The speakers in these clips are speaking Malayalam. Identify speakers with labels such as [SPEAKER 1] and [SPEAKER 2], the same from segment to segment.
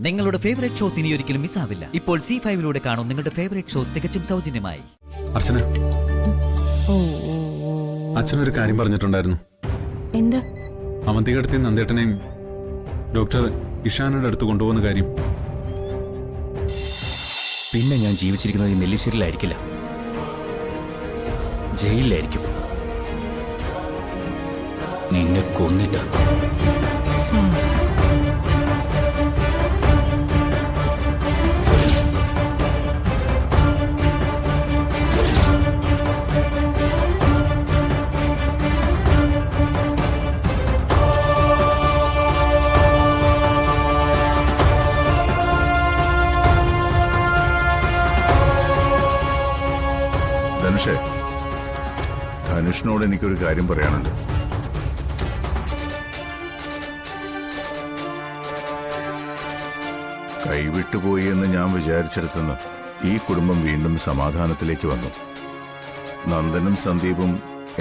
[SPEAKER 1] നിങ്ങളുടെ ഫേവറേറ്റ് ഷോസ് ഇനി ഒരിക്കലും മിസ്സാവില്ല. ഇപ്പോൾ C5 കാണും നിങ്ങളുടെ ഫേവറേറ്റ് ഷോസ് തികച്ചും സൗജന്യമായി.
[SPEAKER 2] അർച്ചന, അച്ഛനൊരു കാര്യം പറഞ്ഞിട്ടുണ്ടായിരുന്നു.
[SPEAKER 3] എന്ത്?
[SPEAKER 2] അവന്തികടത്തി നന്ദേട്ടനെയും ഡോക്ടർ ഇഷാനയുടെ അടുത്ത് കൊണ്ടുപോകുന്ന കാര്യം.
[SPEAKER 4] പിന്നെ ഞാൻ ജീവിച്ചിരിക്കുന്നത് ഈ നെല്ലിശ്ശേരിയിലായിരിക്കില്ല, ജയിലിലായിരിക്കും. നിന്നെ കൊന്നിട്ട്.
[SPEAKER 5] ധനുഷേ, ധനുഷിനോട് എനിക്കൊരു കാര്യം പറയാനുണ്ട്. കൈവിട്ടുപോയി എന്ന് ഞാൻ വിചാരിച്ചെടുത്തുനിന്ന് ഈ കുടുംബം വീണ്ടും സമാധാനത്തിലേക്ക് വന്നു. നന്ദനും സന്ദീപും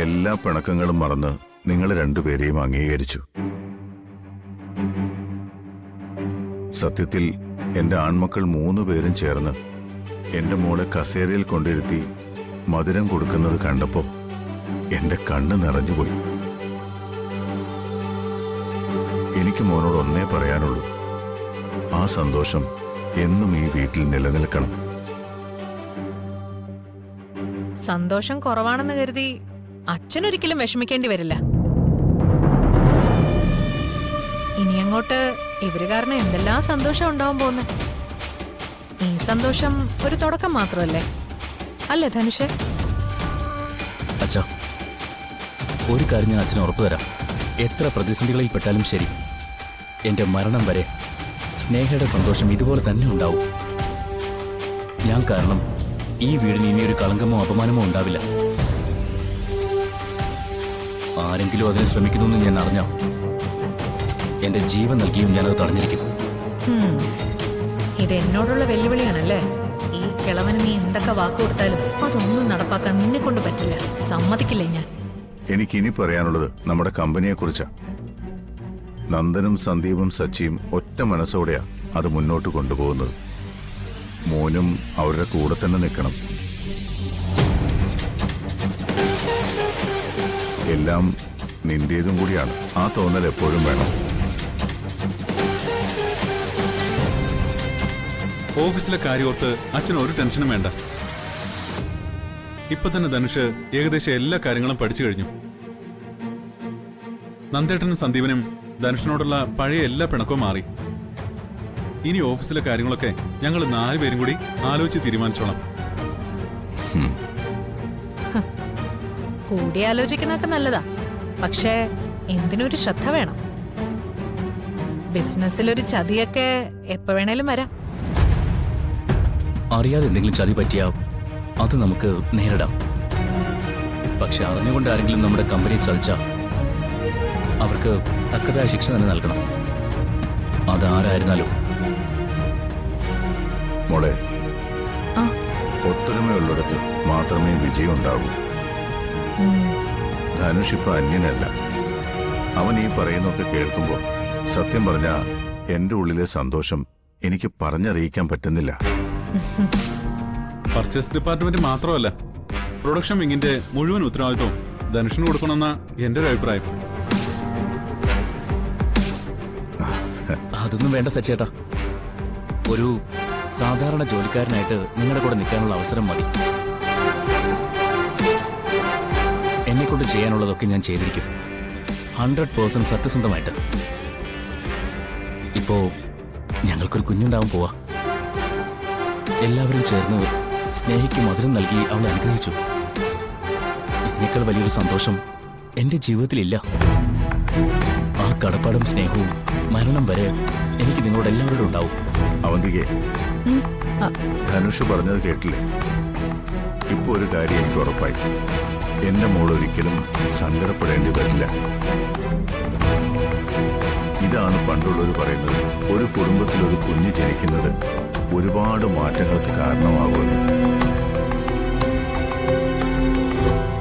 [SPEAKER 5] എല്ലാ പിണക്കങ്ങളും മറന്ന് നിങ്ങൾ രണ്ടുപേരെയും അംഗീകരിച്ചു. സത്യത്തിൽ എന്റെ ആൺമക്കൾ 3 പേരും ചേർന്ന് എന്റെ മോളെ കസേരയിൽ കൊണ്ടിരുത്തി മധുരം കൊടുക്കുന്നത് കണ്ടപ്പോ എന്റെ കണ്ണ് നിറഞ്ഞുപോയി. എനിക്ക് മോനോട് ഒന്നേ പറയാനുള്ളൂ, ആ സന്തോഷം എന്നും ഈ വീട്ടിൽ നിലനിൽക്കണം.
[SPEAKER 3] സന്തോഷം കുറവാണെന്ന് കരുതി അച്ഛനൊരിക്കലും വിഷമിക്കേണ്ടി വരില്ല. ഇനിയങ്ങോട്ട് ഇവര് കാരണം എന്തെല്ലാം സന്തോഷം ഉണ്ടാവാൻ പോകുന്നു. ഈ സന്തോഷം ഒരു തുടക്കം മാത്രമല്ലേ, അല്ലേ ധനുഷ്?
[SPEAKER 4] അച്ഛാ, ഒരു കാര്യം ഞാൻ അച്ഛന് ഉറപ്പു തരാം. എത്ര പ്രതിസന്ധികളിൽ പെട്ടാലും ശരി, എന്റെ മരണം വരെ സ്നേഹയുടെ സന്തോഷം ഇതുപോലെ തന്നെ ഉണ്ടാവും. ഞാൻ കാരണം ഈ വീടിന് ഇനിയൊരു കളങ്കമോ അപമാനമോ ഉണ്ടാവില്ല. ആരെങ്കിലും അതിനെ ശ്രമിക്കുന്നു ഞാൻ അറിഞ്ഞ എന്റെ ജീവൻ നൽകിയും ഞാനത് തടഞ്ഞിരിക്കും.
[SPEAKER 3] ഇത് എന്നോടുള്ള വെല്ലുവിളിയാണല്ലേ? ഈ കിളവന് നീ എന്തൊക്കെ വാക്ക് കൊടുത്താലും അതൊന്നും നടപ്പാക്കാൻ നിന്നെ കൊണ്ട് പറ്റില്ല. സമ്മതിക്കില്ലേ ഞാൻ.
[SPEAKER 5] എനിക്കിനി പറയാനുള്ളത് നമ്മുടെ കമ്പനിയെക്കുറിച്ചാ. നന്ദനും സന്ദീപും സച്ചിയും ഒറ്റ മനസ്സോടെയാ അത് മുന്നോട്ട് കൊണ്ടുപോകുന്നത്. മോനും അവരുടെ കൂടെ തന്നെ നിൽക്കണം. എല്ലാം നിന്റേതും കൂടിയാണ്. ആ തോന്നൽ എപ്പോഴും വേണം.
[SPEAKER 2] ഓഫീസിലെ കാര്യോർത്ത് അച്ഛൻ ഒരു ടെൻഷനും വേണ്ട. ഇപ്പൊ തന്നെ ധനുഷ് ഏകദേശം എല്ലാ കാര്യങ്ങളും പഠിച്ചു കഴിഞ്ഞു. നന്ദേട്ടനും സന്ദീപനും ധനുഷിനോടുള്ള പഴയ എല്ലാ പിണക്കവും മാറി. ഇനി ഓഫീസിലെ കാര്യങ്ങളൊക്കെ ഞങ്ങൾ 4 പേരും കൂടി ആലോചിച്ച് തീരുമാനിച്ചോളാം.
[SPEAKER 3] കൂടിയാലോചിക്കുന്നതൊക്കെ നല്ലതാ, പക്ഷേ എന്തിനൊരു ശ്രദ്ധ വേണം. ബിസിനസ്സിലൊരു ചതിയൊക്കെ എപ്പോ വേണേലും വരാം.
[SPEAKER 4] അറിയാതെ എന്തെങ്കിലും ചതി പറ്റിയാ അത് നമുക്ക് നേരിടാം. പക്ഷെ അറിഞ്ഞുകൊണ്ട് ആരെങ്കിലും നമ്മുടെ കമ്പനിയെ ചതിച്ച അവർക്ക് തക്കതായ ശിക്ഷ തന്നെ നൽകണം. അതാരായിരുന്നാലും.
[SPEAKER 5] മോളെ, ഒത്തൊരുമയുള്ളിടത്ത് മാത്രമേ വിജയം ഉണ്ടാവൂ. ധനുഷ് ഇപ്പൊ അന്യനല്ല. അവൻ ഈ പറയുന്നൊക്കെ കേൾക്കുമ്പോ സത്യം പറഞ്ഞ എന്റെ ഉള്ളിലെ സന്തോഷം എനിക്ക് പറഞ്ഞറിയിക്കാൻ പറ്റുന്നില്ല.
[SPEAKER 2] പർച്ചേസ് ഡിപ്പാർട്ട്മെന്റ് മാത്രമല്ല, പ്രൊഡക്ഷൻ വിങ്ങിന്റെ മുഴുവൻ ഉത്തരവാദിത്വം ധനുഷിന് കൊടുക്കണമെന്ന എന്റെ ഒരു അഭിപ്രായം.
[SPEAKER 4] അതൊന്നും വേണ്ട സച്ചേട്ടാ. ഒരു സാധാരണ ജോലിക്കാരനായിട്ട് നിങ്ങളുടെ കൂടെ നിൽക്കാനുള്ള അവസരം മതി. എന്നെക്കൊണ്ട് ചെയ്യാനുള്ളതൊക്കെ ഞാൻ ചെയ്തിരിക്കും, 100% സത്യസന്ധമായിട്ട്. ഇപ്പോ ഞങ്ങൾക്കൊരു കുഞ്ഞുണ്ടാവാൻ പോവാ. എല്ലാവരും ചേർന്ന് സ്നേഹിക്ക് മധുരം നൽകി അവളെ അനുഗ്രഹിച്ചു. ഇതിനേക്കാൾ വലിയൊരു സന്തോഷം എന്റെ ജീവിതത്തിലില്ല. ആ കടപ്പാടും സ്നേഹവും മരണം വരെ എനിക്ക് നിങ്ങളോട് എല്ലാവരോടും ഉണ്ടാവും.
[SPEAKER 5] അവന്തികെ, ധനുഷ് പറഞ്ഞത് കേട്ടില്ലേ? ഇപ്പൊ ഒരു കാര്യം എനിക്ക് ഉറപ്പായി, എന്റെ മോൾ ഒരിക്കലും സങ്കടപ്പെടേണ്ടി വരില്ല. ഇതാണ് പണ്ടുള്ളവർ പറയുന്നത്, ഒരു കുടുംബത്തിൽ ഒരു കുഞ്ഞ് ജനിക്കുന്നത് ഒരുപാട് മാറ്റങ്ങൾക്ക് കാരണമാകുമെന്ന്.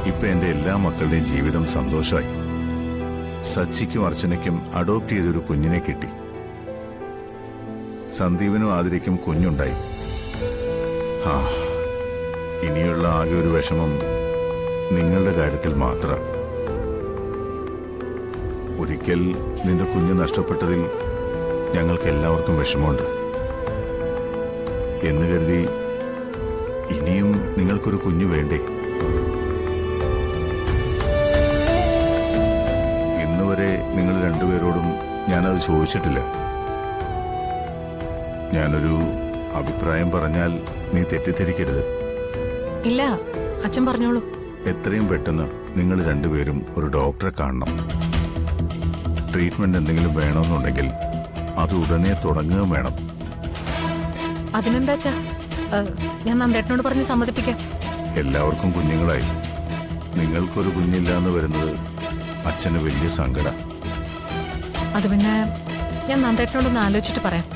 [SPEAKER 5] ഇപ്പൊ എന്റെ എല്ലാ മക്കളുടെയും ജീവിതം സന്തോഷമായി. സച്ചിക്കും അർച്ചനയ്ക്കും അഡോപ്റ്റ് ചെയ്തൊരു കുഞ്ഞിനെ കിട്ടി. സന്ദീപിനും ആതിരയ്ക്കും കുഞ്ഞുണ്ടായി. ആ, ഇനിയുള്ള ആകെ ഒരു വിഷമം നിങ്ങളുടെ കാര്യത്തിൽ മാത്രം. ഒരിക്കൽ നിന്റെ കുഞ്ഞ് നഷ്ടപ്പെട്ടതിൽ ഞങ്ങൾക്ക് എല്ലാവർക്കും വിഷമമുണ്ട്. എന്ന് കരുതി ഇനിയും നിങ്ങൾക്കൊരു കുഞ്ഞു വേണ്ടേ? ഇന്നുവരെ നിങ്ങൾ രണ്ടുപേരോടും ഞാനത് ചോദിച്ചിട്ടില്ല. ഞാനൊരു അഭിപ്രായം പറഞ്ഞാൽ നീ തെറ്റിദ്ധരിക്കരുത്.
[SPEAKER 3] ഇല്ല, അച്ഛൻ പറഞ്ഞോളൂ.
[SPEAKER 5] എത്രയും പെട്ടെന്ന് നിങ്ങൾ രണ്ടുപേരും ഒരു ഡോക്ടറെ കാണണം. ട്രീറ്റ്മെന്റ് എന്തെങ്കിലും വേണമെന്നുണ്ടെങ്കിൽ അത് ഉടനെ തുടങ്ങുകയും വേണം.
[SPEAKER 3] അതിനെന്താ അച്ഛാ, ഞാൻ നന്ദേട്ടനോട് പറഞ്ഞ് സമ്മതിപ്പിക്കാം.
[SPEAKER 5] എല്ലാവർക്കും കുഞ്ഞുങ്ങളായി. നിങ്ങൾക്കൊരു കുഞ്ഞില്ല എന്ന് വരുന്നത് അച്ഛന് വലിയ സങ്കടം.
[SPEAKER 3] അത് പിന്നെ ഞാൻ നന്ദേട്ടനോടൊന്ന് ആലോചിച്ചിട്ട് പറയാം.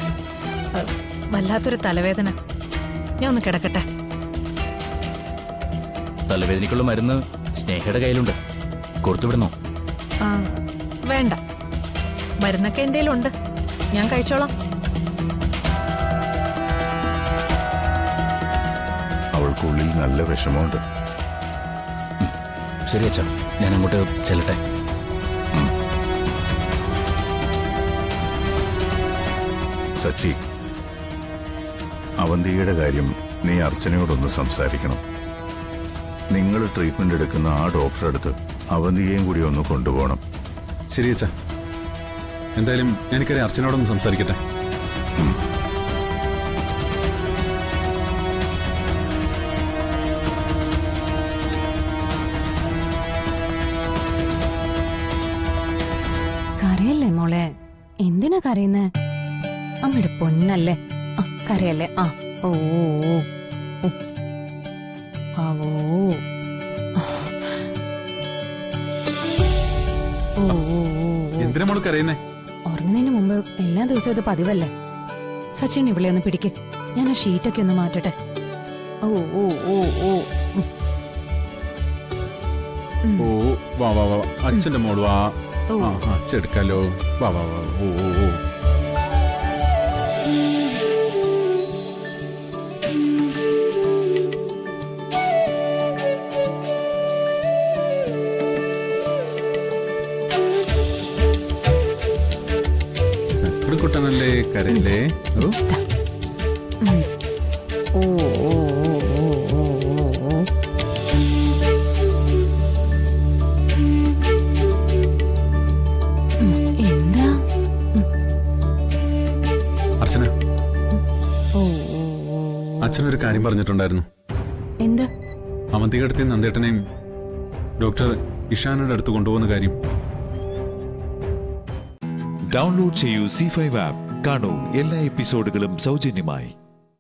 [SPEAKER 3] വല്ലാത്തൊരു തലവേദന. ഞാൻ ഒന്ന് കിടക്കട്ടെ.
[SPEAKER 4] തലവേദനയ്ക്കുള്ള മരുന്ന് സ്നേഹയുടെ കയ്യിലുണ്ട്, കൊടുത്തുവിടണോ?
[SPEAKER 3] ആ, വേണ്ട. മരുന്നൊക്കെ എൻ്റെ കയ്യിലുണ്ട്, ഞാൻ കഴിച്ചോളാം.
[SPEAKER 5] അവൾക്കുള്ളിൽ നല്ല വിഷമമുണ്ട്.
[SPEAKER 4] ശരി അച്ഛാ, ഞാൻ അങ്ങോട്ട് ചെല്ലട്ടെ.
[SPEAKER 5] സച്ചി, അവന്തികയുടെ കാര്യം നീ അർച്ചനയോടൊന്ന് സംസാരിക്കണം. നിങ്ങൾ ട്രീറ്റ്മെന്റ് എടുക്കുന്ന ആ ഡോക്ടറെ അടുത്ത് അവന്തികയും കൂടി ഒന്ന് കൊണ്ടുപോകണം.
[SPEAKER 2] ശരി അച്ഛാ, എന്തായാലും എനിക്കറിയാം, അർച്ചനോടൊന്ന് സംസാരിക്കട്ടെ.
[SPEAKER 6] കരയല്ലേ മോളെ? എന്തിനാ കരയുന്നേ? അമ്മയുടെ പൊന്നല്ലേ. ആ, കരയല്ലേ. ആ, ഓ ഓ, ഓ. ആവോ. ഓ ഓ, ഓ.
[SPEAKER 2] എന്തിനാ മോള് കരയുന്നേ?
[SPEAKER 6] ഉറങ്ങുന്നതിന് മുമ്പ് എല്ലാ ദിവസവും ഇത് പതിവല്ലേ? സച്ചിൻ ഇവിടെ ഒന്ന് പിടിക്ക്, ഞാൻ ആ ഷീറ്റൊക്കെ ഒന്ന് മാറ്റട്ടെ. ഓ ഓ ഓ ഓ.
[SPEAKER 2] ഓ, വാ വാ വാ, അച്ഛന്റെ മോള് വാ.
[SPEAKER 6] ഓ.
[SPEAKER 2] ആ, അച്ഛൻ എടുക്കാലോ. വാ വാ വാ. ഓ ഓ ഓ. കുട്ടനല്ലേ, കരയില്ലേ? ഓ,
[SPEAKER 6] ഓ ഓ ഓ ഓ ഓ ഓ. എന്താ?
[SPEAKER 2] അർച്ചന,
[SPEAKER 6] ഓ ഓ ഓ.
[SPEAKER 2] അച്ഛനൊരു കാര്യം പറഞ്ഞിട്ടുണ്ടായിരുന്നു.
[SPEAKER 6] എന്താ?
[SPEAKER 2] അവന്തികടത്തെയും നന്ദേട്ടനെയും ഡോക്ടർ ഇഷാനയുടെ അടുത്ത് കൊണ്ടുപോകുന്ന കാര്യം.
[SPEAKER 7] ഡൗൺലോഡ് ചെയ്യൂ C5 ആപ്പ്. കാണൂ എല്ലാ എപ്പിസോഡുകളും സൗജന്യമായി.